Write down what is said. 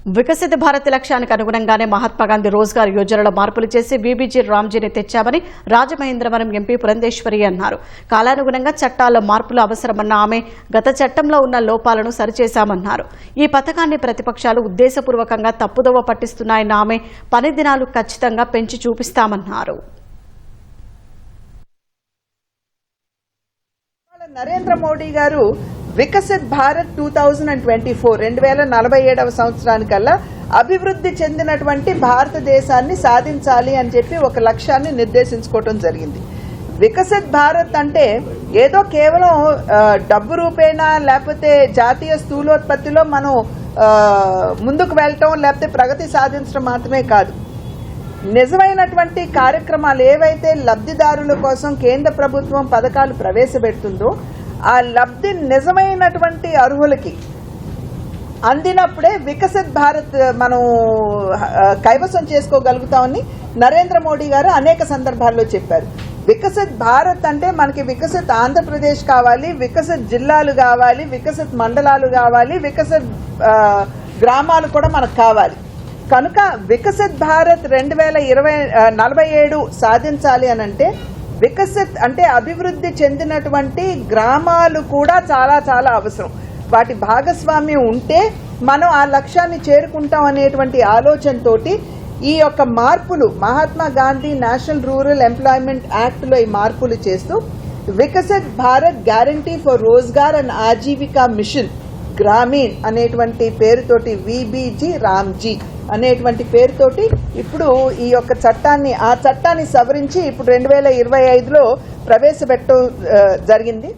వికసిత భారత్ లక్ష్యానికి అనుగుణంగానే మహాత్మా గాంధీ రోజ్గార్ యోజనలో మార్పులు చేసి బీబీజీ రామ్జీని తెచ్చామని రాజమహేంద్రవరం ఎంపీ పురంధేశ్వరి అన్నారు. కాలానుగుణంగా చట్టాల్లో మార్పులు అవసరమన్న ఆమె గత చట్టంలో ఉన్న లోపాలను సరిచేశామన్నారు. ఈ పథకాన్ని ప్రతిపక్షాలు ఉద్దేశపూర్వకంగా తప్పుదోవ పట్టిస్తున్నాయన్న ఆమె పని దినాలు ఖచ్చితంగా పెంచి చూపిస్తామన్నారు. నరేంద్ర మోడీ గారు వికసిత్ భారత్ 2047 సంవత్సరానికల్లా అభివృద్ధి చెందినటువంటి భారతదేశాన్ని సాధించాలి అని చెప్పి ఒక లక్ష్యాన్ని నిర్దేశించుకోవడం జరిగింది. వికసిత్ భారత్ అంటే ఏదో కేవలం డబ్బు రూపేణా లేకపోతే జాతీయ స్థూలోత్పత్తిలో మనం ముందుకు వెళ్ళటం లేకపోతే ప్రగతి సాధించడం మాత్రమే కాదు. నిజమైనటువంటి కార్యక్రమాలు ఏవైతే లబ్ధిదారుల కోసం కేంద్ర ప్రభుత్వం పథకాలు ప్రవేశపెడుతుందో ఆ లబ్ధి నిజమైనటువంటి అర్హులకి అందినప్పుడే వికసిత్ భారత్ మనం కైవసం చేసుకోగలుగుతామని నరేంద్ర మోడీ గారు అనేక సందర్భాల్లో చెప్పారు. వికసిత్ భారత్ అంటే మనకి వికసిత్ ఆంధ్రప్రదేశ్ కావాలి, వికసిత్ జిల్లాలు కావాలి, వికసిత్ మండలాలు కావాలి, వికసిత్ గ్రామాలు కూడా మనకు కావాలి. కనుక వికసిత్ భారత్ 2047 సాధించాలి అనంటే వికసిత్ అంటే అభివృద్ధి చెందినటువంటి గ్రామాలు కూడా చాలా చాలా అవసరం. వాటి భాగస్వామ్యం ఉంటే మనం ఆ లక్ష్యాన్ని చేరుకుంటాం అనేటువంటి ఆలోచనతోటి ఈ యొక్క మార్పులు Mahatma Gandhi national rural employment act లో ఈ మార్పులు చేస్తూ Viksit Bharat guarantee for Rozgar and Ajeevika mission Grameen అనేటువంటి పేరుతోటి వీబీజీ రామ్జీ అనేటువంటి పేరుతోటి ఇప్పుడు ఈ యొక్క చట్టాన్ని సవరించి ఇప్పుడు 2025లో ప్రవేశపెట్టడం జరిగింది.